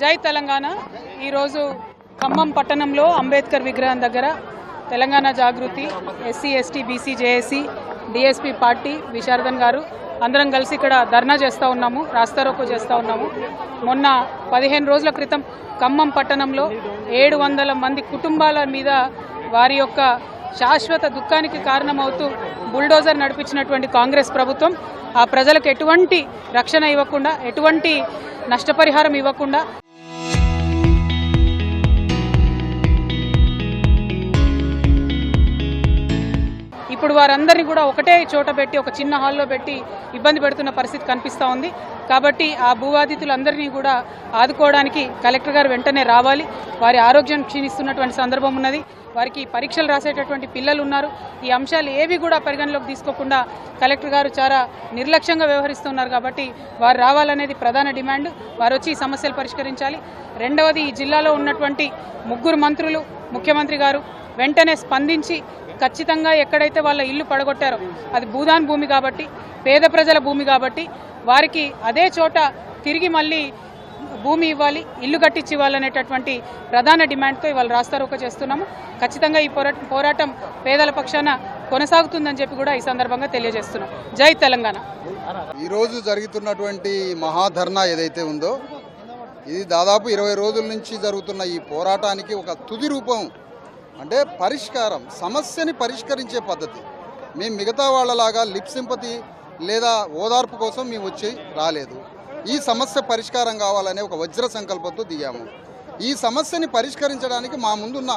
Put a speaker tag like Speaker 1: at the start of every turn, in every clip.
Speaker 1: జై తెలంగాణ. ఈరోజు ఖమ్మం పట్టణంలో అంబేద్కర్ విగ్రహం దగ్గర Telangana Jagruthi, SC ST BC JAC, DSP party, Visharadan గారు అందరం కలిసి ఇక్కడ ధర్నా చేస్తూ ఉన్నాము, రాస్తారోకో చేస్తూ ఉన్నాము. మొన్న 15 రోజుల క్రితం ఖమ్మం పట్టణంలో 700 మంది కుటుంబాల మీద వారి యొక్క శాశ్వత దుఃఖానికి కారణమవుతూ బుల్డోజర్ నడిపించినటువంటి కాంగ్రెస్ ప్రభుత్వం ఆ ప్రజలకు ఎటువంటి రక్షణ ఇవ్వకుండా, ఎటువంటి నష్టపరిహారం ఇవ్వకుండా ఇప్పుడు వారందరినీ కూడా ఒకటే చోట పెట్టి, ఒక చిన్న హాల్లో పెట్టి ఇబ్బంది పెడుతున్న పరిస్థితి కనిపిస్తూ ఉంది. కాబట్టి ఆ భూబాధితులందరినీ కూడా ఆదుకోవడానికి కలెక్టర్ గారు వెంటనే రావాలి. వారి ఆరోగ్యం క్షీణిస్తున్నటువంటి సందర్భం ఉన్నది, వారికి పరీక్షలు రాసేటటువంటి పిల్లలు ఉన్నారు. ఈ అంశాలు ఏవి కూడా పరిగణలోకి తీసుకోకుండా కలెక్టర్ గారు చాలా నిర్లక్ష్యంగా వ్యవహరిస్తున్నారు. కాబట్టి వారు రావాలనేది ప్రధాన డిమాండ్. వారు వచ్చి ఈ సమస్యలు పరిష్కరించాలి. రెండవది, ఈ జిల్లాలో ఉన్నటువంటి 3 మంత్రులు, ముఖ్యమంత్రి గారు వెంటనే స్పందించి ఖచ్చితంగా ఎక్కడైతే వాళ్ళ ఇల్లు పడగొట్టారో అది భూదాన్ భూమి కాబట్టి, పేద ప్రజల భూమి కాబట్టి వారికి అదే చోట తిరిగి మళ్ళీ భూమి ఇవ్వాలి, ఇల్లు కట్టించి ఇవ్వాలనేటటువంటి ప్రధాన డిమాండ్తో ఇవాళ రాస్తారోకో చేస్తున్నాము. ఖచ్చితంగా ఈ పోరాటం పేదల పక్షాన కొనసాగుతుందని చెప్పి కూడా ఈ సందర్భంగా తెలియజేస్తున్నాం. జై తెలంగాణ.
Speaker 2: ఈరోజు జరుగుతున్నటువంటి మహాధర్నా ఏదైతే ఉందో ఇది దాదాపు 20 రోజుల నుంచి జరుగుతున్న ఈ పోరాటానికి ఒక తుది రూపం, అంటే పరిష్కారం, సమస్యని పరిష్కరించే పద్ధతి. మేము మిగతా వాళ్ళలాగా లిప్ సింపతి లేదా ఓదార్పు కోసం మేము వచ్చి రాలేదు. ఈ సమస్య పరిష్కారం కావాలనే ఒక వజ్ర సంకల్పంతో దిగాము. ఈ సమస్యని పరిష్కరించడానికి మా ముందున్న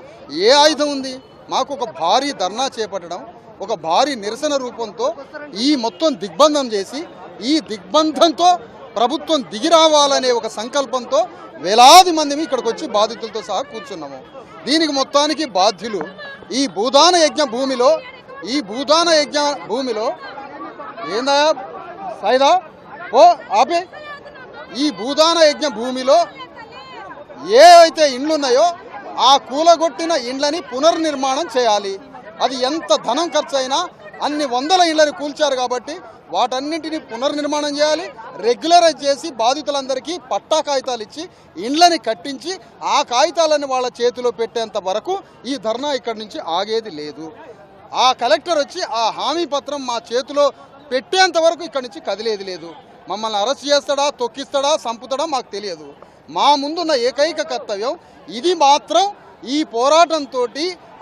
Speaker 2: ఏ ఆయుధం ఉంది? మాకు ఒక భారీ ధర్నా చేపట్టడం, ఒక భారీ నిరసన రూపంతో ఈ మొత్తం దిగ్బంధం చేసి, ఈ దిగ్బంధంతో ప్రభుత్వం దిగి రావాలనే ఒక సంకల్పంతో వేలాది మంది ఇక్కడికి వచ్చి బాధితులతో సహా కూర్చున్నాము. దీనికి మొత్తానికి బాధ్యులు ఈ భూదాన యజ్ఞ భూమిలో, ఏందా సైదా ఓ ఆపే, ఈ భూదాన యజ్ఞ భూమిలో ఏ అయితే ఇండ్లున్నాయో ఆ కూలగొట్టిన ఇండ్లని పునర్నిర్మాణం చేయాలి. అది ఎంత ధనం ఖర్చు అయినా అన్ని వందల ఇండ్లని కూల్చారు కాబట్టి వాటన్నింటినీ పునర్నిర్మాణం చేయాలి. రెగ్యులరైజ్ చేసి బాధితులందరికీ పట్టా కాగితాలు ఇచ్చి ఇండ్లని కట్టించి ఆ కాగితాలను వాళ్ళ చేతిలో పెట్టేంత వరకు ఈ ధర్నా ఇక్కడి నుంచి ఆగేది లేదు. ఆ కలెక్టర్ వచ్చి ఆ హామీ పత్రం మా చేతిలో పెట్టేంత వరకు ఇక్కడి నుంచి కదిలేది లేదు. మమ్మల్ని అరెస్ట్ చేస్తాడా, తొక్కిస్తాడా, చంపుతాడా మాకు తెలియదు. మా ముందున్న ఏకైక కర్తవ్యం ఇది మాత్రం, ఈ పోరాటంతో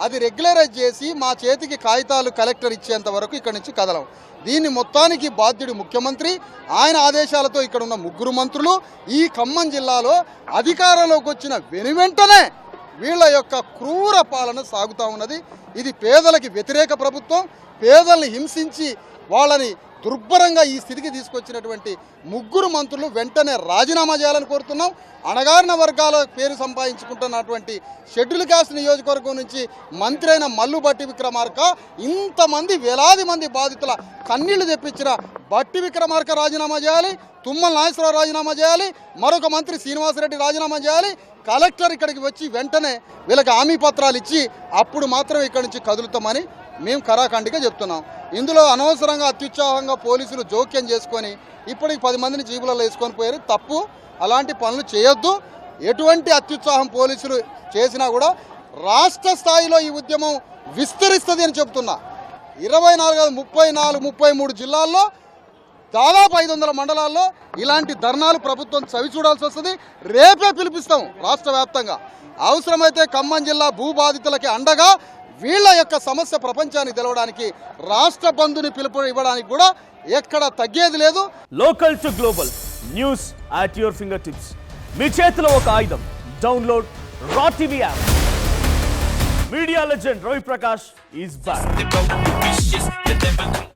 Speaker 2: అది రెగ్యులరైజ్ చేసి మా చేతికి కాగితాలు కలెక్టర్ ఇచ్చేంత వరకు ఇక్కడి నుంచి కదలం. దీన్ని మొత్తానికి బాధ్యుడు ముఖ్యమంత్రి, ఆయన ఆదేశాలతో ఇక్కడ ఉన్న 3 మంత్రులు. ఈ ఖమ్మం జిల్లాలో అధికారంలోకి వచ్చిన వెనువెంటనే వీళ్ళ యొక్క క్రూర పాలన సాగుతూ ఉన్నది. ఇది పేదలకి వ్యతిరేక ప్రభుత్వం. పేదల్ని హింసించి వాళ్ళని దుర్భరంగా ఈ స్థితికి తీసుకొచ్చినటువంటి 3 మంత్రులు వెంటనే రాజీనామా చేయాలని కోరుతున్నాం. అణగారిన వర్గాల పేరు సంపాదించుకుంటున్నటువంటి షెడ్యూల్ కాస్ట్ నియోజకవర్గం నుంచి మంత్రి అయిన మల్లు బట్టి విక్రమార్క, ఇంతమంది వేలాది మంది బాధితుల కన్నీళ్లు తెప్పించిన బట్టి విక్రమార్క రాజీనామా చేయాలి, తుమ్మల నాగేశ్వరరావు రాజీనామా చేయాలి, మరొక మంత్రి శ్రీనివాసరెడ్డి రాజీనామా చేయాలి. కలెక్టర్ ఇక్కడికి వచ్చి వెంటనే వీళ్ళకి హామీ పత్రాలు ఇచ్చి అప్పుడు మాత్రం ఇక్కడి నుంచి కదులుతామని మేము కరాఖండిగా చెప్తున్నాం. ఇందులో అనవసరంగా అత్యుత్సాహంగా పోలీసులు జోక్యం చేసుకొని ఇప్పటికి 10 మందిని జీబులలో వేసుకొని పోయారు. తప్పు, అలాంటి పనులు చేయొద్దు. ఎటువంటి అత్యుత్సాహం పోలీసులు చేసినా కూడా రాష్ట్ర స్థాయిలో ఈ ఉద్యమం విస్తరిస్తుంది అని చెప్తున్నా. 24, 34, 33 జిల్లాల్లో దాదాపు 500 మండలాల్లో ఇలాంటి ధర్నాలు ప్రభుత్వం చవి చూడాల్సి వస్తుంది. రేపే పిలిపిస్తాం రాష్ట్ర వ్యాప్తంగా. అవసరమైతే ఖమ్మం జిల్లా భూబాధితులకి అండగా వీళ్ళ యొక్క సమస్య ప్రపంచానికి తెలవడానికి రాష్ట్ర బంధుని పిలుపు ఇవ్వడానికి కూడా ఎక్కడ తగ్గేది లేదు.
Speaker 3: Local to global news at your fingertips. మీ చేతిలో ఒక ఆయుధం. డౌన్లోడ్ రా TV app. Media legend Ravi Prakash is back.